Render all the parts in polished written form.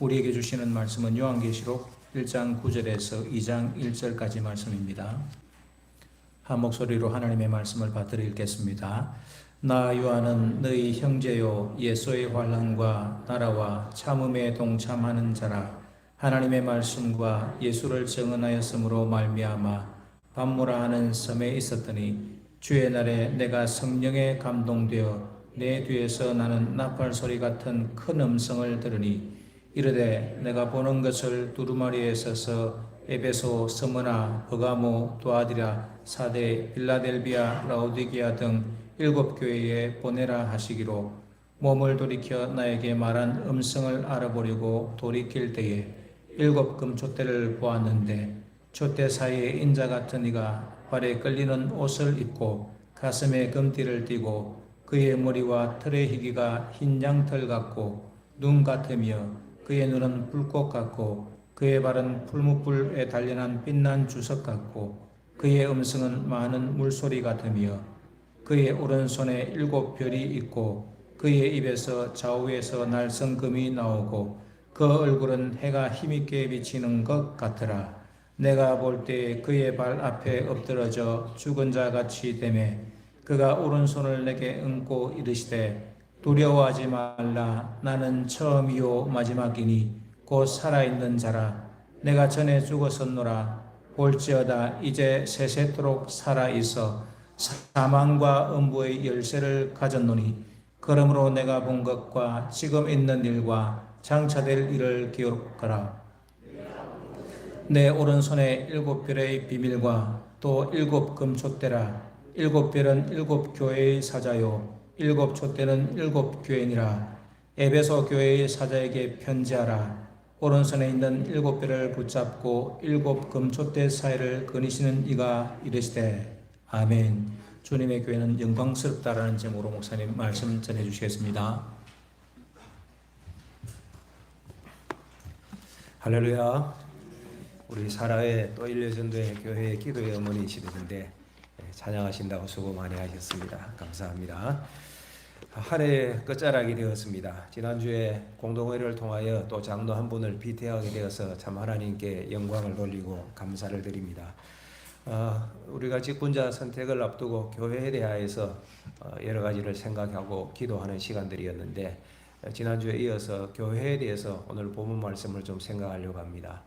우리에게 주시는 말씀은 요한계시록 1장 9절에서 2장 1절까지 말씀입니다. 한 목소리로 하나님의 말씀을 받들어 읽겠습니다. 나 요한은 너희 형제요 예수의 환난과 나라와 참음에 동참하는 자라. 하나님의 말씀과 예수를 증언하였으므로 말미암아 밤무라 하는 섬에 있었더니 주의 날에 내가 성령에 감동되어 내 뒤에서 나는 나팔 소리 같은 큰 음성을 들으니 이르되 내가 보는 것을 두루마리에 서서 에베소, 스무나, 버가모, 도아디라, 사데, 빌라델비아, 라오디게아 등 7교회에 보내라 하시기로 몸을 돌이켜 나에게 말한 음성을 알아보려고 돌이킬 때에 7금촛대를 보았는데 촛대 사이에 인자 같은 이가 발에 끌리는 옷을 입고 가슴에 금띠를 띠고 그의 머리와 털의 희기가 흰 양털 같고 눈 같으며 그의 눈은 불꽃 같고 그의 발은 풀무불에 단련한 빛난 주석 같고 그의 음성은 많은 물소리 같으며 그의 오른손에 7별이 있고 그의 입에서 좌우에서 날성금이 나오고 그 얼굴은 해가 힘있게 비치는 것 같으라. 내가 볼 때 그의 발 앞에 엎드러져 죽은 자 같이 되매 그가 오른손을 내게 얹고 이르시되 두려워하지 말라. 나는 처음이요 마지막이니 곧 살아있는 자라. 내가 전에 죽었었노라. 볼지어다 이제 세세토록 살아있어 사망과 음부의 열쇠를 가졌노니 그러므로 내가 본 것과 지금 있는 일과 장차될 일을 기록하라. 내 오른손에 7별의 비밀과 또 7금촛대라. 7별은 7교회의 사자요 7촛대는 7교회니라. 에베소 교회의 사자에게 편지하라. 오른손에 있는 7별을 붙잡고 7금촛대 사이를 거니시는 이가 이르시되 아멘. 주님의 교회는 영광스럽다라는 제목으로 목사님 말씀 전해 주시겠습니다. 할렐루야. 우리 사라의 또 일려전도회 교회의 기도의 어머니시는데 찬양하신다고 수고 많이 하셨습니다. 감사합니다. 한 해 끝자락이 되었습니다. 지난주에 공동회를 통하여 또 장로 한 분을 비태하게 되어서 참 하나님께 영광을 돌리고 감사를 드립니다. 우리가 직분자 선택을 앞두고 교회에 대하여서 여러 가지를 생각하고 기도하는 시간들이었는데 지난주에 이어서 교회에 대해서 오늘 본문 말씀을 좀 생각하려고 합니다.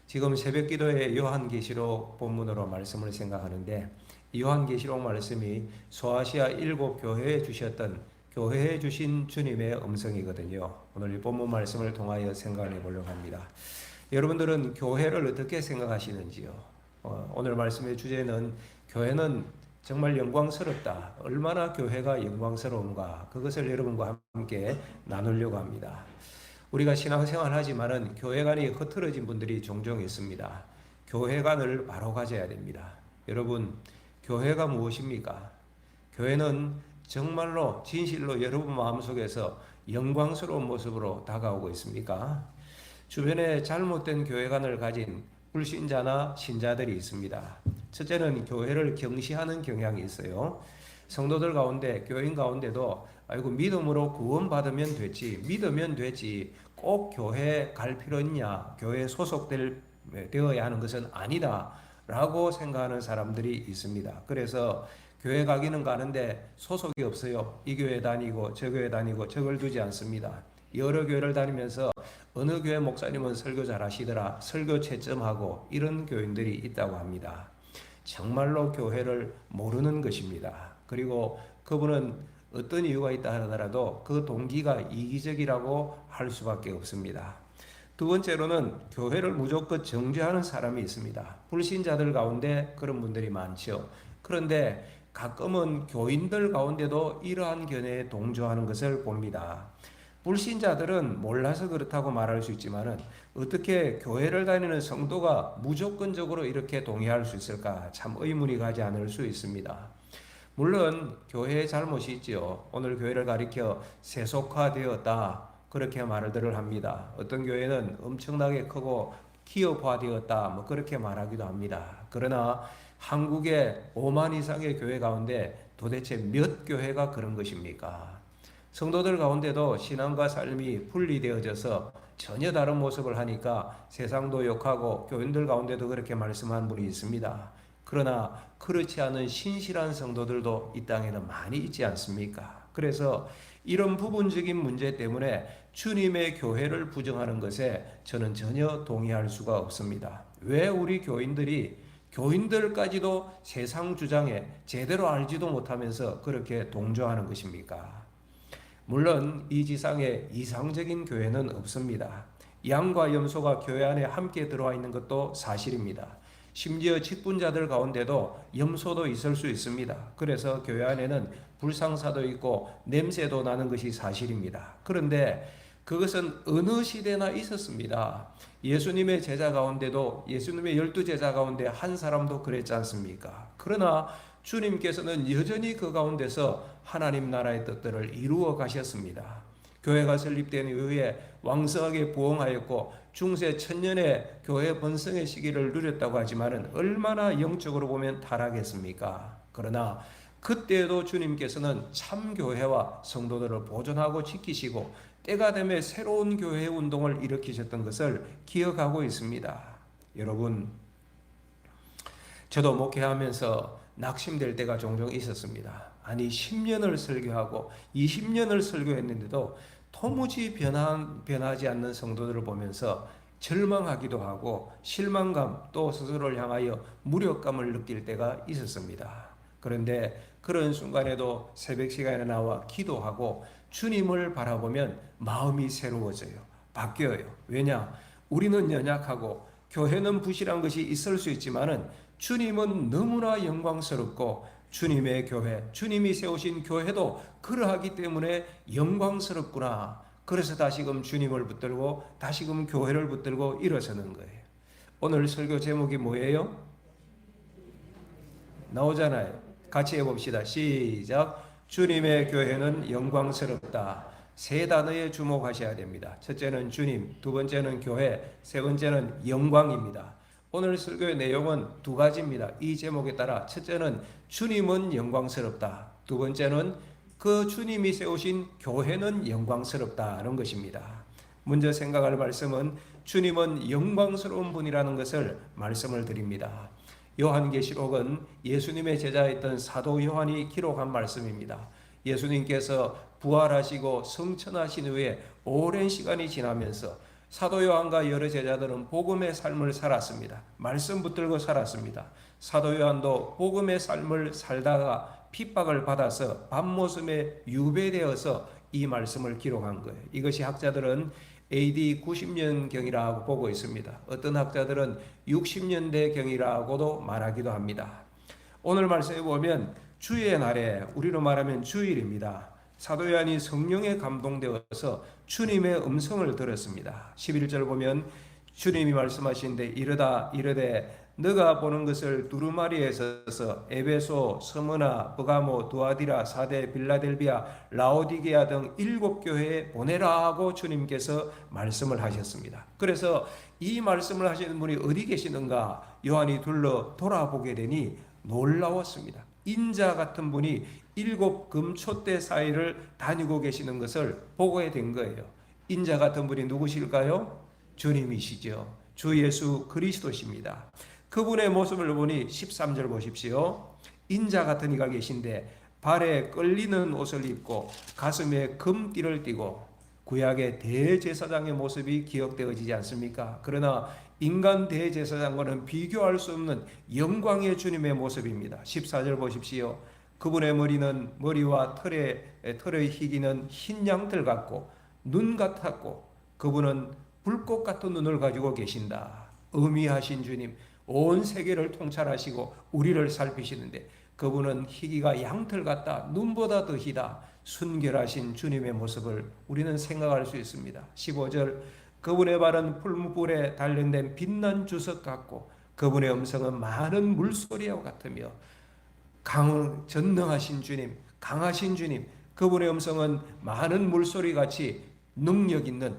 지금 새벽 기도의 요한계시록 본문으로 말씀을 생각하는데 요한계시록 말씀이 소아시아 7교회에 주셨던 교회에 주신 주님의 음성이거든요. 오늘 이 본문 말씀을 통하여 생각을 해보려고 합니다. 여러분들은 교회를 어떻게 생각하시는지요? 오늘 말씀의 주제는 교회는 정말 영광스럽다. 얼마나 교회가 영광스러운가. 그것을 여러분과 함께 나누려고 합니다. 우리가 신앙생활 하지만은 교회관이 흐트러진 분들이 종종 있습니다. 교회관을 바로 가져야 됩니다. 여러분, 교회가 무엇입니까? 교회는 정말로 진실로 여러분 마음속에서 영광스러운 모습으로 다가오고 있습니까? 주변에 잘못된 교회관을 가진 불신자나 신자들이 있습니다. 첫째는 교회를 경시하는 경향이 있어요. 성도들 가운데, 교인 가운데도 아이고 믿음으로 구원받으면 되지, 믿으면 되지, 꼭 교회 갈 필요 있냐, 교회에 소속되어야 하는 것은 아니다 라고 생각하는 사람들이 있습니다. 그래서 교회 가기는 가는데 소속이 없어요. 이 교회 다니고 저 교회 다니고 저걸 두지 않습니다. 여러 교회를 다니면서 어느 교회 목사님은 설교 잘하시더라, 설교 채점하고 이런 교인들이 있다고 합니다. 정말로 교회를 모르는 것입니다. 그리고 그분은 어떤 이유가 있다 하더라도 그 동기가 이기적이라고 할 수밖에 없습니다. 두 번째로는 교회를 무조건 정죄하는 사람이 있습니다. 불신자들 가운데 그런 분들이 많죠. 그런데 가끔은 교인들 가운데도 이러한 견해에 동조하는 것을 봅니다. 불신자들은 몰라서 그렇다고 말할 수 있지만은 어떻게 교회를 다니는 성도가 무조건적으로 이렇게 동의할 수 있을까 참 의문이 가지 않을 수 있습니다. 물론 교회의 잘못이 있지요. 오늘 교회를 가리켜 세속화되었다 그렇게 말들을 합니다. 어떤 교회는 엄청나게 크고 기업화되었다 뭐 그렇게 말하기도 합니다. 그러나 한국의 5만 이상의 교회 가운데 도대체 몇 교회가 그런 것입니까? 성도들 가운데도 신앙과 삶이 분리되어져서 전혀 다른 모습을 하니까 세상도 욕하고 교인들 가운데도 그렇게 말씀한 분이 있습니다. 그러나 그렇지 않은 신실한 성도들도 이 땅에는 많이 있지 않습니까? 그래서 이런 부분적인 문제 때문에 주님의 교회를 부정하는 것에 저는 전혀 동의할 수가 없습니다. 왜 우리 교인들까지도 세상 주장에 제대로 알지도 못하면서 그렇게 동조하는 것입니까? 물론 이 지상에 이상적인 교회는 없습니다. 양과 염소가 교회 안에 함께 들어와 있는 것도 사실입니다. 심지어 직분자들 가운데도 염소도 있을 수 있습니다. 그래서 교회 안에는 불상사도 있고 냄새도 나는 것이 사실입니다. 그런데 그것은 어느 시대나 있었습니다. 예수님의 제자 가운데도, 예수님의 12제자 가운데 한 사람도 그랬지 않습니까? 그러나 주님께서는 여전히 그 가운데서 하나님 나라의 뜻들을 이루어 가셨습니다. 교회가 설립된 이후에 왕성하게 부흥하였고 중세 천년의 교회 번성의 시기를 누렸다고 하지만은 얼마나 영적으로 보면 타락했습니까? 그러나 그때에도 주님께서는 참 교회와 성도들을 보존하고 지키시고 때가 되면 새로운 교회 운동을 일으키셨던 것을 기억하고 있습니다. 여러분, 저도 목회하면서 낙심될 때가 종종 있었습니다. 아니 10년을 설교하고 20년을 설교했는데도 도무지 변하지 않는 성도들을 보면서 절망하기도 하고 실망감 또 스스로를 향하여 무력감을 느낄 때가 있었습니다. 그런데 그런 순간에도 새벽 시간에 나와 기도하고 주님을 바라보면 마음이 새로워져요. 바뀌어요. 왜냐? 우리는 연약하고 교회는 부실한 것이 있을 수 있지만은 주님은 너무나 영광스럽고 주님의 교회, 주님이 세우신 교회도 그러하기 때문에 영광스럽구나. 그래서 다시금 주님을 붙들고 다시금 교회를 붙들고 일어서는 거예요. 오늘 설교 제목이 뭐예요? 나오잖아요. 같이 해봅시다. 시작. 주님의 교회는 영광스럽다. 세 단어에 주목하셔야 됩니다. 첫째는 주님, 두 번째는 교회, 세 번째는 영광입니다. 오늘 설교의 내용은 두 가지입니다. 이 제목에 따라 첫째는 주님은 영광스럽다. 두 번째는 그 주님이 세우신 교회는 영광스럽다는 것입니다. 먼저 생각할 말씀은 주님은 영광스러운 분이라는 것을 말씀을 드립니다. 요한계시록은 예수님의 제자였던 사도 요한이 기록한 말씀입니다. 예수님께서 부활하시고 성천하신 후에 오랜 시간이 지나면서 사도 요한과 여러 제자들은 복음의 삶을 살았습니다. 말씀 붙들고 살았습니다. 사도 요한도 복음의 삶을 살다가 핍박을 받아서 밤모섬에 유배되어서 이 말씀을 기록한 거예요. 이것이 학자들은 AD 90년경이라고 보고 있습니다. 어떤 학자들은 60년대경이라고도 말하기도 합니다. 오늘 말씀에 보면 주의 날에, 우리로 말하면 주일입니다. 사도 요한이 성령에 감동되어서 주님의 음성을 들었습니다. 11절 보면 주님이 말씀하시는데 이르되 너가 보는 것을 두루마리에 서서 에베소, 스무나, 버가모, 두아디라, 사데, 빌라델비아, 라오디게아 등 7교회에 보내라 하고 주님께서 말씀을 하셨습니다. 그래서 이 말씀을 하시는 분이 어디 계시는가 요한이 돌아보게 되니 놀라웠습니다. 인자 같은 분이 7 금초대 사이를 다니고 계시는 것을 보게 된 거예요. 인자 같은 분이 누구실까요? 주님이시죠. 주 예수 그리스도십니다. 그분의 모습을 보니 13절 보십시오. 인자 같은 이가 계신데 발에 끌리는 옷을 입고 가슴에 금띠를 띠고 구약의 대제사장의 모습이 기억되어지지 않습니까? 그러나 인간 대제사장과는 비교할 수 없는 영광의 주님의 모습입니다. 14절 보십시오. 그분의 머리와 털의 희기는 흰 양털 같고 눈 같았고 그분은 불꽃 같은 눈을 가지고 계신다. 어미하신 주님, 온 세계를 통찰하시고 우리를 살피시는데 그분은 희기가 양털 같다. 눈보다 더 희다. 순결하신 주님의 모습을 우리는 생각할 수 있습니다. 15절 그분의 발은 풀무불에 단련된 빛난 주석 같고 그분의 음성은 많은 물소리와 같으며 전능하신 주님, 강하신 주님, 그분의 음성은 많은 물소리 같이 능력 있는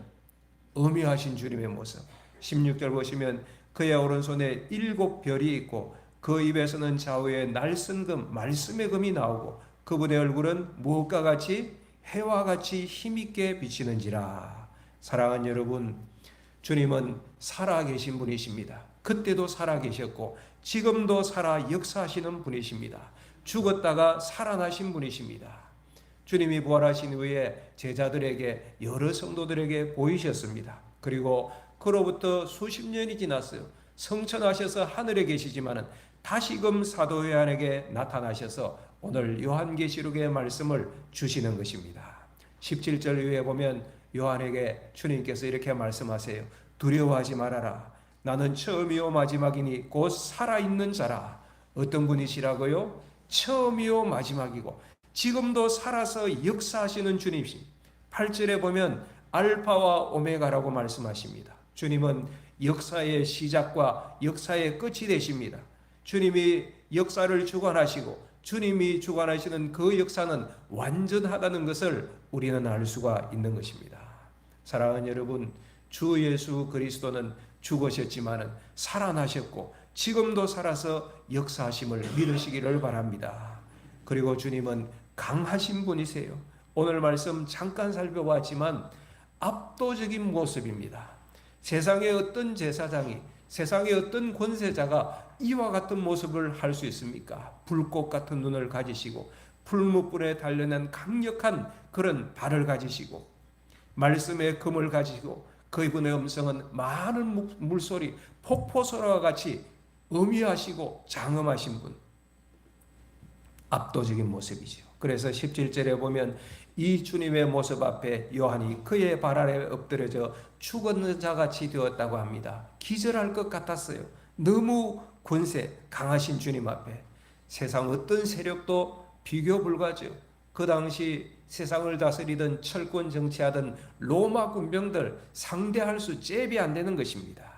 어미하신 주님의 모습. 16절 보시면 그의 오른손에 7별이 있고 그 입에서는 좌우에 날쓴 금, 말씀의 금이 나오고 그분의 얼굴은 무엇과 같이 해와 같이 힘있게 비치는지라. 사랑하는 여러분, 주님은 살아계신 분이십니다. 그때도 살아계셨고 지금도 살아 역사하시는 분이십니다. 죽었다가 살아나신 분이십니다. 주님이 부활하신 후에 제자들에게, 여러 성도들에게 보이셨습니다. 그리고 그로부터 수십 년이 지났어요. 성천하셔서 하늘에 계시지만은 다시금 사도 요한에게 나타나셔서 오늘 요한계시록의 말씀을 주시는 것입니다. 17절 이후에 보면 요한에게 주님께서 이렇게 말씀하세요. 두려워하지 말아라. 나는 처음이요 마지막이니 곧 살아있는 자라. 어떤 분이시라고요? 처음이요 마지막이고 지금도 살아서 역사하시는 주님이십니다. 8절에 보면 알파와 오메가라고 말씀하십니다. 주님은 역사의 시작과 역사의 끝이 되십니다. 주님이 역사를 주관하시고 주님이 주관하시는 그 역사는 완전하다는 것을 우리는 알 수가 있는 것입니다. 사랑하는 여러분, 주 예수 그리스도는 죽으셨지만은 살아나셨고 지금도 살아서 역사하심을 믿으시기를 바랍니다. 그리고 주님은 강하신 분이세요. 오늘 말씀 잠깐 살펴봤지만 압도적인 모습입니다. 세상의 어떤 제사장이, 세상의 어떤 권세자가 이와 같은 모습을 할 수 있습니까? 불꽃 같은 눈을 가지시고 풀무불에 단련한 강력한 그런 발을 가지시고 말씀의 금을 가지고 그분의 음성은 많은 물소리, 폭포소리와 같이 음위하시고 장엄하신 분. 압도적인 모습이죠. 그래서 17절에 보면 이 주님의 모습 앞에 요한이 그의 발 아래 엎드려져 죽었는 자같이 되었다고 합니다. 기절할 것 같았어요. 너무 권세 강하신 주님 앞에 세상 어떤 세력도 비교 불가죠. 그 당시 세상을 다스리던 철권 정치하던 로마 군병들 상대할 수 잽이 안 되는 것입니다.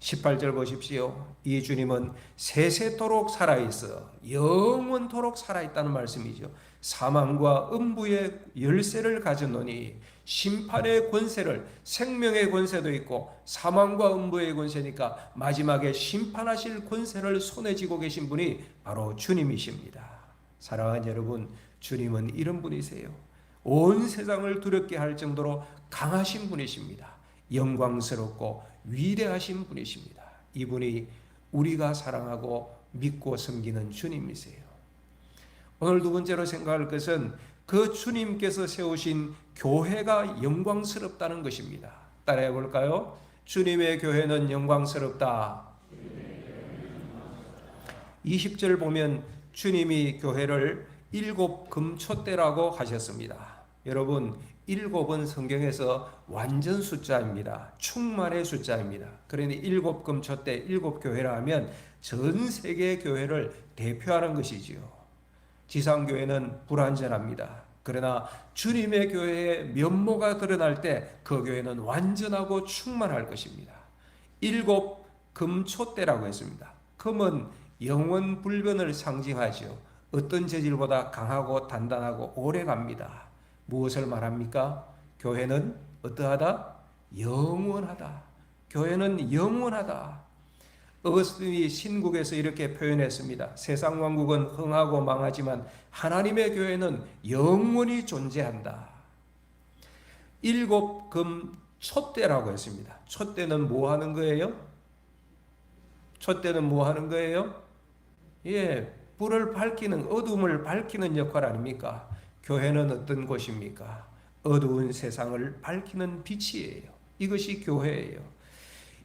18절 보십시오. 이 주님은 세세토록 살아있어 영원토록 살아있다는 말씀이죠. 사망과 음부의 열쇠를 가졌노니 심판의 권세를, 생명의 권세도 있고 사망과 음부의 권세니까 마지막에 심판하실 권세를 손에 쥐고 계신 분이 바로 주님이십니다. 사랑하는 여러분, 주님은 이런 분이세요. 온 세상을 두렵게 할 정도로 강하신 분이십니다. 영광스럽고 위대하신 분이십니다. 이분이 우리가 사랑하고 믿고 섬기는 주님이세요. 오늘 두 번째로 생각할 것은 그 주님께서 세우신 교회가 영광스럽다는 것입니다. 따라해 볼까요? 주님의 교회는 영광스럽다. 20절 보면 주님이 교회를 7 금초대라고 하셨습니다. 여러분, 7은 성경에서 완전 숫자입니다. 충만의 숫자입니다. 그러니 7 금초대, 7 교회라 하면 전 세계 교회를 대표하는 것이지요. 지상교회는 불완전합니다. 그러나 주님의 교회의 면모가 드러날 때 그 교회는 완전하고 충만할 것입니다. 7 금초대라고 했습니다. 금은 영원 불변을 상징하죠. 어떤 재질보다 강하고 단단하고 오래갑니다. 무엇을 말합니까? 교회는 어떠하다? 영원하다. 교회는 영원하다. 어거스틴이 신국에서 이렇게 표현했습니다. 세상 왕국은 흥하고 망하지만 하나님의 교회는 영원히 존재한다. 7 금초대라고 했습니다. 촛대는 뭐 하는 거예요? 촛대는 뭐 하는 거예요? 불을 밝히는, 어둠을 밝히는 역할 아닙니까? 교회는 어떤 곳입니까? 어두운 세상을 밝히는 빛이에요. 이것이 교회예요.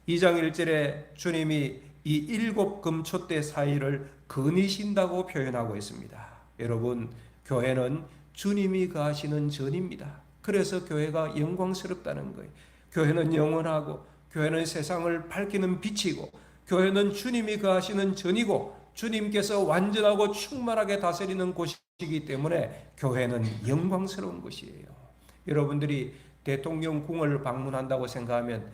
2장 1절에 주님이 이 7 금초대 사이를 거니신다고 표현하고 있습니다. 여러분, 교회는 주님이 거하시는 전입니다. 그래서 교회가 영광스럽다는 거예요. 교회는 영원하고, 교회는 세상을 밝히는 빛이고, 교회는 주님이 거하시는 전이고, 주님께서 완전하고 충만하게 다스리는 곳이기 때문에 교회는 영광스러운 것이에요. 여러분들이 대통령궁을 방문한다고 생각하면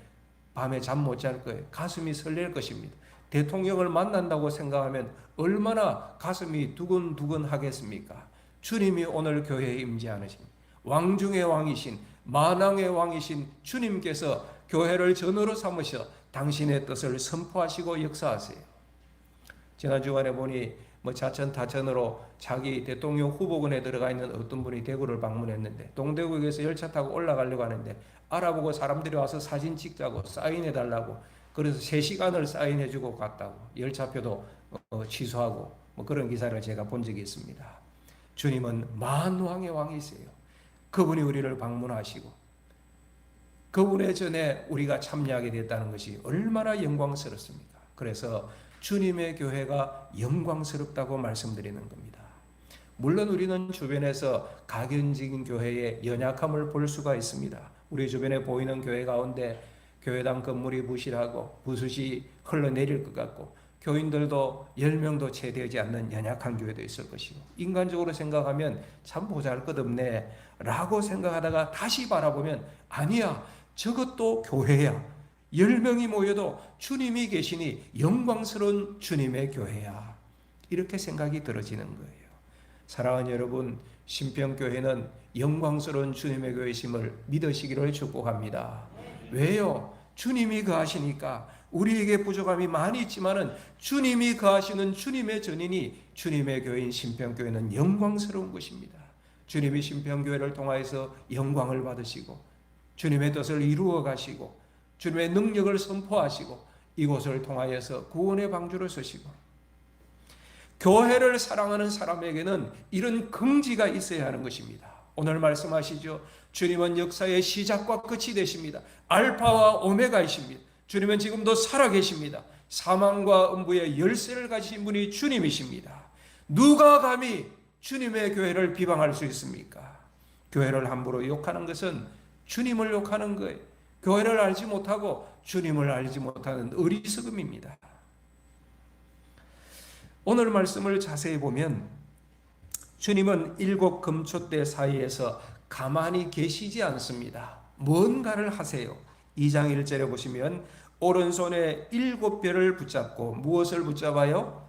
밤에 잠 못 잘 거예요. 가슴이 설렐 것입니다. 대통령을 만난다고 생각하면 얼마나 가슴이 두근두근 하겠습니까? 주님이 오늘 교회에 임재하신 왕 중의 왕이신 만왕의 왕이신 주님께서 교회를 전으로 삼으셔 당신의 뜻을 선포하시고 역사하세요. 지난 주간에 보니 뭐 자천 타천으로 자기 대통령 후보군에 들어가 있는 어떤 분이 대구를 방문했는데 동대구역에서 열차 타고 올라가려고 하는데 알아보고 사람들이 와서 사진 찍자고 사인해 달라고 그래서 3시간을 사인해 주고 갔다고 열차표도 취소하고 뭐 그런 기사를 제가 본 적이 있습니다. 주님은 만왕의 왕이세요. 그분이 우리를 방문하시고 그분의 전에 우리가 참여하게 됐다는 것이 얼마나 영광스럽습니까? 그래서 주님의 교회가 영광스럽다고 말씀드리는 겁니다. 물론 우리는 주변에서 가견적인 교회의 연약함을 볼 수가 있습니다. 우리 주변에 보이는 교회 가운데 교회당 건물이 부실하고 부수시 흘러내릴 것 같고 교인들도 10명도 채 되지 않는 연약한 교회도 있을 것이고 인간적으로 생각하면 참 보잘것없네 라고 생각하다가 다시 바라보면 아니야, 저것도 교회야. 10명이 모여도 주님이 계시니 영광스러운 주님의 교회야. 이렇게 생각이 들어지는 거예요. 사랑하는 여러분, 신평교회는 영광스러운 주님의 교회심을 믿으시기를 축복합니다. 왜요? 주님이 거하시니까. 우리에게 부족함이 많이 있지만은 주님이 거하시는 주님의 전이니 주님의 교회인 신평교회는 영광스러운 것입니다. 주님이 신평교회를 통하여서 영광을 받으시고 주님의 뜻을 이루어 가시고 주님의 능력을 선포하시고 이곳을 통하여서 구원의 방주를 서시고 교회를 사랑하는 사람에게는 이런 긍지가 있어야 하는 것입니다. 오늘 말씀하시죠. 주님은 역사의 시작과 끝이 되십니다. 알파와 오메가이십니다. 주님은 지금도 살아계십니다. 사망과 음부의 열쇠를 가지신 분이 주님이십니다. 누가 감히 주님의 교회를 비방할 수 있습니까? 교회를 함부로 욕하는 것은 주님을 욕하는 거예요. 교회를 알지 못하고 주님을 알지 못하는 어리석음입니다. 오늘 말씀을 자세히 보면 주님은 7 금초대 사이에서 가만히 계시지 않습니다. 뭔가를 하세요. 2장 1절에 보시면 오른손에 7별을 붙잡고 무엇을 붙잡아요?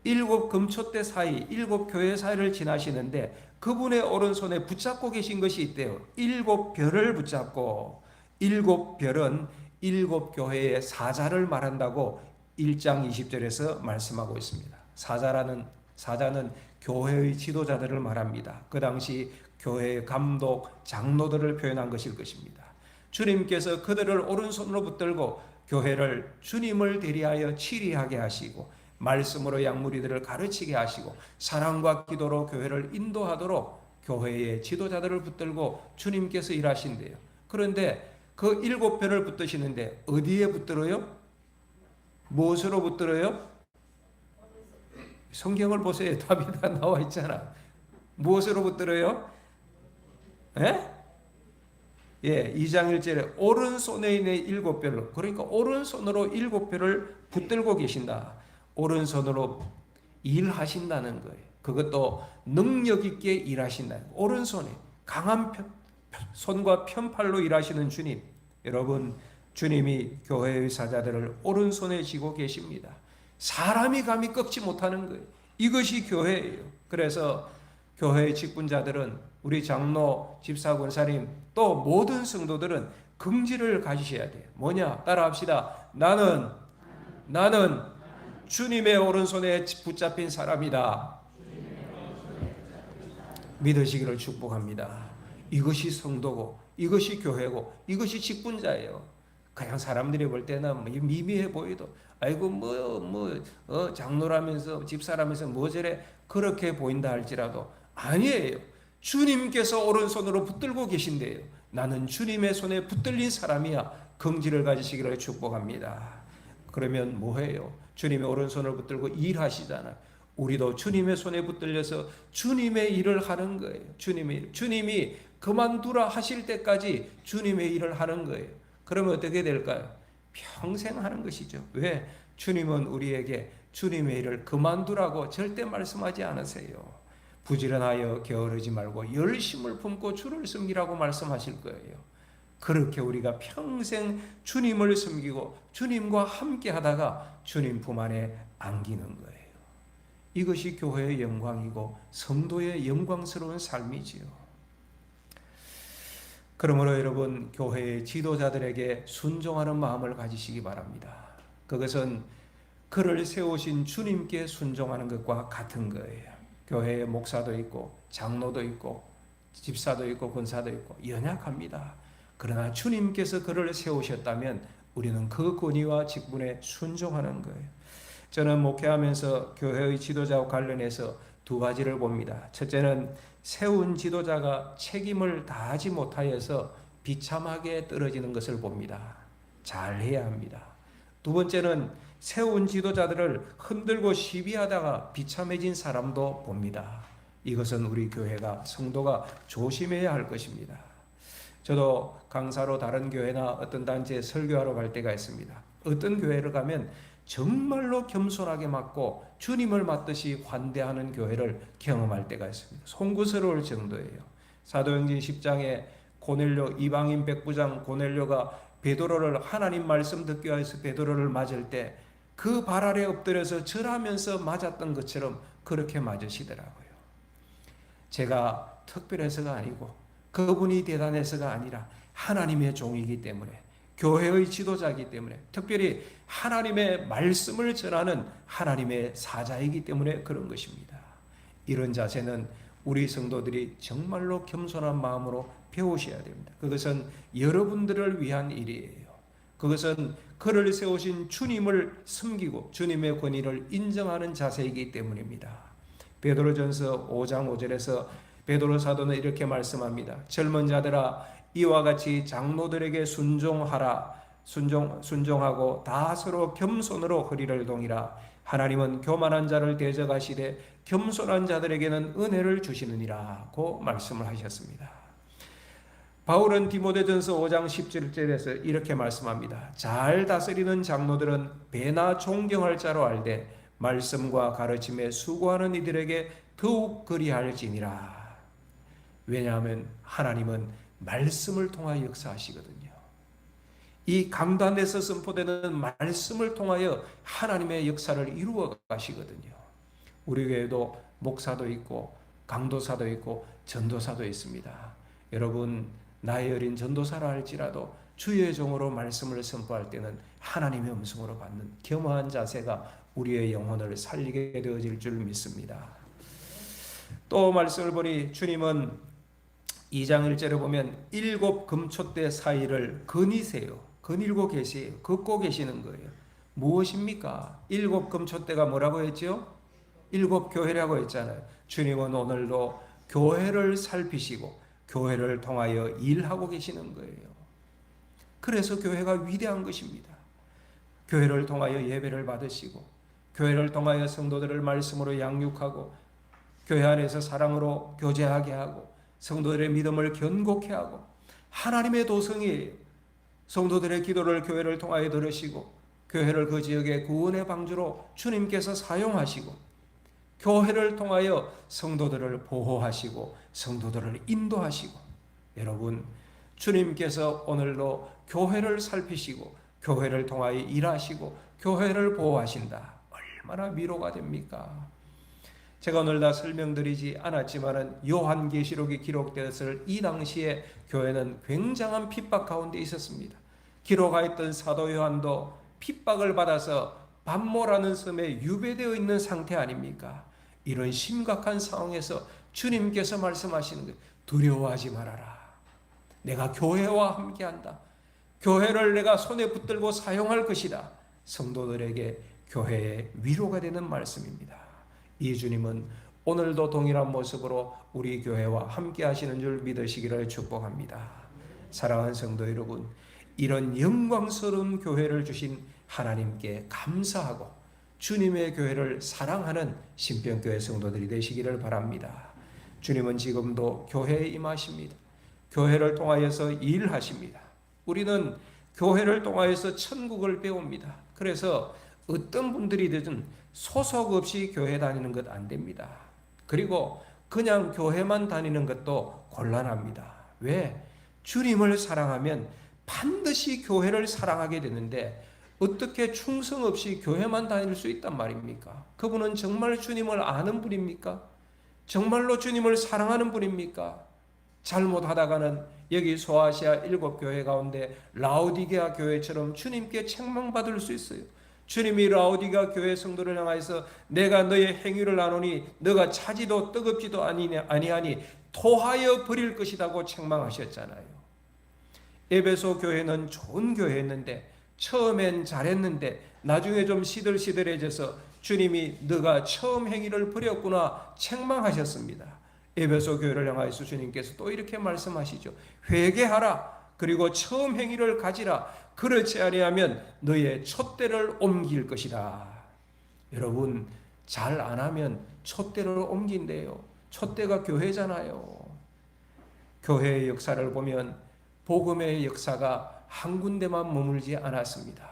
7 금초대 사이, 7 교회 사이를 지나시는데 그분의 오른손에 붙잡고 계신 것이 있대요. 7별을 붙잡고 7별은 7 교회의 사자를 말한다고 1장 20절에서 말씀하고 있습니다. 사자는 교회의 지도자들을 말합니다. 그 당시 교회의 감독, 장로들을 표현한 것일 것입니다. 주님께서 그들을 오른손으로 붙들고 교회를 주님을 대리하여 치리하게 하시고 말씀으로 양무리들을 가르치게 하시고 사랑과 기도로 교회를 인도하도록 교회의 지도자들을 붙들고 주님께서 일하신대요. 그런데 그 7별을 붙드시는데 어디에 붙들어요? 무엇으로 붙들어요? 성경을 보세요. 답이 다 나와 있잖아. 무엇으로 붙들어요? 예, 2장 1절에 오른손에 있는 7별로, 그러니까 오른손으로 7별을 붙들고 계신다. 오른손으로 일하신다는 거예요. 그것도 능력 있게 일하신다. 오른손에 강한 손과 편팔로 일하시는 주님. 여러분, 주님이 교회의 사자들을 오른손에 쥐고 계십니다. 사람이 감히 꺾지 못하는 거예요. 이것이 교회예요. 그래서 교회의 직분자들은 우리 장로, 집사, 권사님 또 모든 성도들은 긍지를 가지셔야 돼요. 뭐냐? 따라합시다. 나는 주님의 오른손에 붙잡힌 사람이다. 믿으시기를 축복합니다. 이것이 성도고 이것이 교회고 이것이 직분자예요. 그냥 사람들이 볼 때는 미미해 보이도 아이고 장로라면서 집사라면서 뭐 저래 그렇게 보인다 할지라도 아니에요. 주님께서 오른손으로 붙들고 계신데요. 나는 주님의 손에 붙들린 사람이야. 긍지를 가지시기를 축복합니다. 그러면 뭐해요? 주님의 오른손을 붙들고 일하시잖아요. 우리도 주님의 손에 붙들려서 주님의 일을 하는 거예요. 주님이 그만두라 하실 때까지 주님의 일을 하는 거예요. 그러면 어떻게 될까요? 평생 하는 것이죠. 왜? 주님은 우리에게 주님의 일을 그만두라고 절대 말씀하지 않으세요. 부지런하여 게으르지 말고 열심을 품고 주를 섬기라고 말씀하실 거예요. 그렇게 우리가 평생 주님을 섬기고 주님과 함께 하다가 주님 품 안에 안기는 거예요. 이것이 교회의 영광이고 성도의 영광스러운 삶이지요. 그러므로 여러분, 교회의 지도자들에게 순종하는 마음을 가지시기 바랍니다. 그것은 그를 세우신 주님께 순종하는 것과 같은 거예요. 교회에 목사도 있고 장로도 있고 집사도 있고 권사도 있고 연약합니다. 그러나 주님께서 그를 세우셨다면 우리는 그 권위와 직분에 순종하는 거예요. 저는 목회하면서 교회의 지도자와 관련해서 두 가지를 봅니다. 첫째는 세운 지도자가 책임을 다하지 못하여서 비참하게 떨어지는 것을 봅니다. 잘해야 합니다. 두 번째는 세운 지도자들을 흔들고 시비하다가 비참해진 사람도 봅니다. 이것은 우리 교회가 성도가 조심해야 할 것입니다. 저도 강사로 다른 교회나 어떤 단체에 설교하러 갈 때가 있습니다. 어떤 교회를 가면 정말로 겸손하게 맡고 주님을 맡듯이 환대하는 교회를 경험할 때가 있습니다. 송구스러울 정도예요. 사도행전 10장에 고넬료 이방인 백부장 고넬료가 베드로를 하나님 말씀 듣기 위해서 베드로를 맞을 때 그 발 아래 엎드려서 절하면서 맞았던 것처럼 그렇게 맞으시더라고요. 제가 특별해서가 아니고 그분이 대단해서가 아니라 하나님의 종이기 때문에 교회의 지도자이기 때문에 특별히 하나님의 말씀을 전하는 하나님의 사자이기 때문에 그런 것입니다. 이런 자세는 우리 성도들이 정말로 겸손한 마음으로 배우셔야 됩니다. 그것은 여러분들을 위한 일이에요. 그것은 그를 세우신 주님을 섬기고 주님의 권위를 인정하는 자세이기 때문입니다. 베드로전서 5장 5절에서 베드로 사도는 이렇게 말씀합니다. 젊은 자들아 이와 같이 장로들에게 순종하고 다 서로 겸손으로 허리를 동이라. 하나님은 교만한 자를 대적하시되 겸손한 자들에게는 은혜를 주시느니라고 말씀을 하셨습니다. 바울은 디모데전서 5장 17절에서 이렇게 말씀합니다. 잘 다스리는 장로들은 배나 존경할 자로 알되 말씀과 가르침에 수고하는 이들에게 더욱 그리할지니라. 왜냐하면 하나님은 말씀을 통하여 역사하시거든요. 이 강단에서 선포되는 말씀을 통하여 하나님의 역사를 이루어 가시거든요. 우리 교회도 목사도 있고 강도사도 있고 전도사도 있습니다. 여러분 나이 어린 전도사라 할지라도 주의 종으로 말씀을 선포할 때는 하나님의 음성으로 받는 겸허한 자세가 우리의 영혼을 살리게 되어질 줄 믿습니다. 또 말씀을 보니 주님은 2장 1절에 보면 7 금초대 사이를 거닐고 계세요. 걷고 계시는 거예요. 무엇입니까? 7 금초대가 뭐라고 했죠? 7 교회라고 했잖아요. 주님은 오늘도 교회를 살피시고 교회를 통하여 일하고 계시는 거예요. 그래서 교회가 위대한 것입니다. 교회를 통하여 예배를 받으시고 교회를 통하여 성도들을 말씀으로 양육하고 교회 안에서 사랑으로 교제하게 하고 성도들의 믿음을 견고케 하고 하나님의 도성이에요. 성도들의 기도를 교회를 통하여 들으시고 교회를 그 지역의 구원의 방주로 주님께서 사용하시고 교회를 통하여 성도들을 보호하시고 성도들을 인도하시고 여러분 주님께서 오늘도 교회를 살피시고 교회를 통하여 일하시고 교회를 보호하신다. 얼마나 위로가 됩니까? 제가 오늘 다 설명드리지 않았지만은 요한계시록이 기록되었을 이 당시에 교회는 굉장한 핍박 가운데 있었습니다. 기록하였던 사도 요한도 핍박을 받아서 반모라는 섬에 유배되어 있는 상태 아닙니까? 이런 심각한 상황에서 주님께서 말씀하시는 거예요. 두려워하지 말아라. 내가 교회와 함께한다. 교회를 내가 손에 붙들고 사용할 것이다. 성도들에게 교회의 위로가 되는 말씀입니다. 이 주님은 오늘도 동일한 모습으로 우리 교회와 함께 하시는 줄 믿으시기를 축복합니다. 사랑하는 성도 여러분, 이런 영광스러운 교회를 주신 하나님께 감사하고 주님의 교회를 사랑하는 신병교회 성도들이 되시기를 바랍니다. 주님은 지금도 교회에 임하십니다. 교회를 통하여서 일하십니다. 우리는 교회를 통하여서 천국을 배웁니다. 그래서 어떤 분들이든 소속 없이 교회 다니는 것 안 됩니다. 그리고 그냥 교회만 다니는 것도 곤란합니다. 왜? 주님을 사랑하면 반드시 교회를 사랑하게 되는데 어떻게 충성 없이 교회만 다닐 수 있단 말입니까? 그분은 정말 주님을 아는 분입니까? 정말로 주님을 사랑하는 분입니까? 잘못하다가는 여기 소아시아 7 교회 가운데 라오디게아 교회처럼 주님께 책망받을 수 있어요. 주님이 라오디가 교회 성도를 향하여서 내가 너의 행위를 아노니 너가 차지도 뜨겁지도 아니하니 토하여 버릴 것이라고 책망하셨잖아요. 에베소 교회는 좋은 교회였는데 처음엔 잘했는데 나중에 좀 시들시들해져서 주님이 너가 처음 행위를 버렸구나 책망하셨습니다. 에베소 교회를 향하여서 주님께서 또 이렇게 말씀하시죠. 회개하라. 그리고 처음 행위를 가지라. 그렇지 아니하면 너의 촛대를 옮길 것이다. 여러분 잘 안 하면 촛대를 옮긴대요. 촛대가 교회잖아요. 교회의 역사를 보면 복음의 역사가 한 군데만 머물지 않았습니다.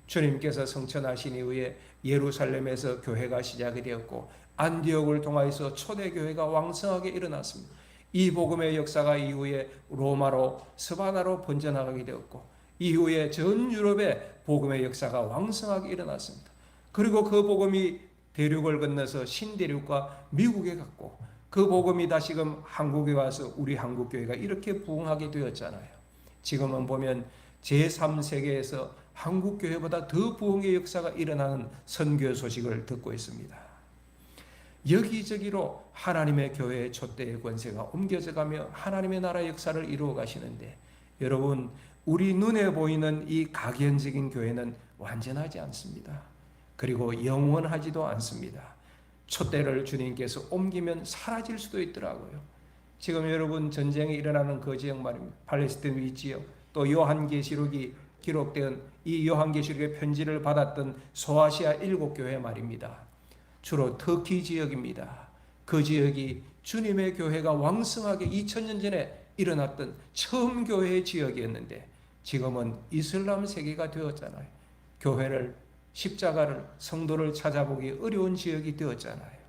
주님께서 성천하신 이후에 예루살렘에서 교회가 시작이 되었고 안디옥을 통하여서 초대교회가 왕성하게 일어났습니다. 이 복음의 역사가 이후에 로마로 스바나로 번져나가게 되었고 이후에 전 유럽에 복음의 역사가 왕성하게 일어났습니다. 그리고 그 복음이 대륙을 건너서 신대륙과 미국에 갔고 그 복음이 다시금 한국에 와서 우리 한국교회가 이렇게 부흥하게 되었잖아요. 지금은 보면 제3세계에서 한국교회보다 더 부흥의 역사가 일어나는 선교 소식을 듣고 있습니다. 여기저기로 하나님의 교회의 촛대의 권세가 옮겨져 가며 하나님의 나라의 역사를 이루어 가시는데 여러분 우리 눈에 보이는 이 각연적인 교회는 완전하지 않습니다. 그리고 영원하지도 않습니다. 촛대를 주님께서 옮기면 사라질 수도 있더라고요. 지금 여러분 전쟁이 일어나는 그 지역 말입니다. 팔레스타인 위지역 또 요한계시록이 기록된 이 요한계시록의 편지를 받았던 소아시아 7교회 말입니다. 주로 터키 지역입니다. 그 지역이 주님의 교회가 왕성하게 2000년 전에 일어났던 처음 교회의 지역이었는데 지금은 이슬람 세계가 되었잖아요. 교회를 십자가를 성도를 찾아보기 어려운 지역이 되었잖아요.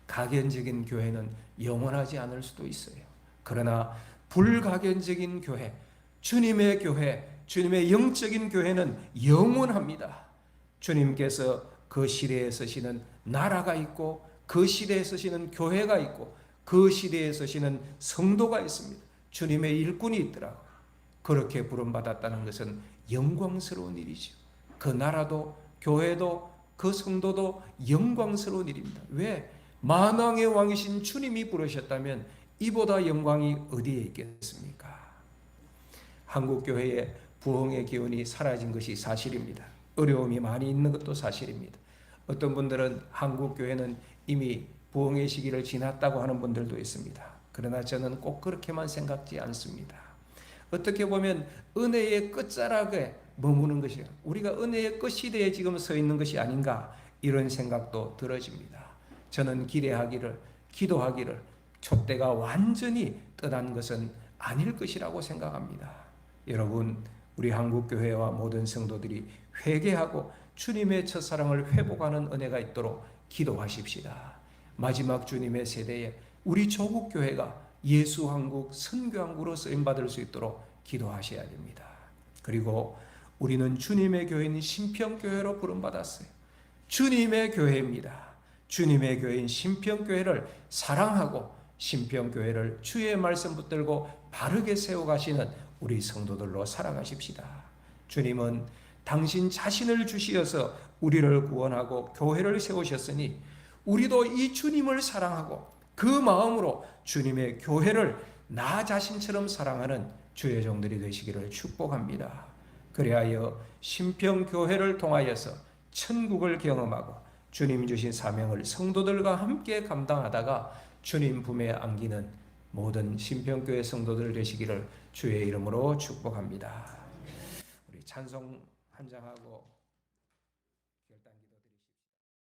각연적인 교회는 영원하지 않을 수도 있어요. 그러나 불각연적인 교회, 주님의 교회, 주님의 영적인 교회는 영원합니다. 주님께서 그 시대에 서시는 나라가 있고 그 시대에 서시는 교회가 있고 그 시대에 서시는 성도가 있습니다. 주님의 일꾼이 있더라고요. 그렇게 부름받았다는 것은 영광스러운 일이죠. 그 나라도 교회도 그 성도도 영광스러운 일입니다. 왜? 만왕의 왕이신 주님이 부르셨다면 이보다 영광이 어디에 있겠습니까? 한국교회의 부흥의 기운이 사라진 것이 사실입니다. 어려움이 많이 있는 것도 사실입니다. 어떤 분들은 한국교회는 이미 부흥의 시기를 지났다고 하는 분들도 있습니다. 그러나 저는 꼭 그렇게만 생각지 않습니다. 어떻게 보면 은혜의 끝자락에 머무는 것이에요. 우리가 은혜의 끝시대에 지금 서 있는 것이 아닌가 이런 생각도 들어집니다. 저는 기대하기를 기도하기를 촛대가 완전히 떠난 것은 아닐 것이라고 생각합니다. 여러분 우리 한국교회와 모든 성도들이 회개하고 주님의 첫사랑을 회복하는 은혜가 있도록 기도하십시다. 마지막 주님의 세대에 우리 조국교회가 예수 한국 선교 한국으로 쓰임받을 수 있도록 기도하셔야 됩니다. 그리고 우리는 주님의 교회인 신평교회로 부름받았어요. 주님의 교회입니다. 주님의 교회인 신평교회를 사랑하고 신평교회를 주의 말씀 붙들고 바르게 세워가시는 우리 성도들로 살아가십시다. 주님은 당신 자신을 주시어서 우리를 구원하고 교회를 세우셨으니 우리도 이 주님을 사랑하고 그 마음으로 주님의 교회를 나 자신처럼 사랑하는 주의 종들이 되시기를 축복합니다. 그리하여 신평교회를 통하여서 천국을 경험하고 주님 주신 사명을 성도들과 함께 감당하다가 주님 품에 안기는 모든 신평교회 성도들 되시기를 주의 이름으로 축복합니다. 우리 찬송 한 장하고 결단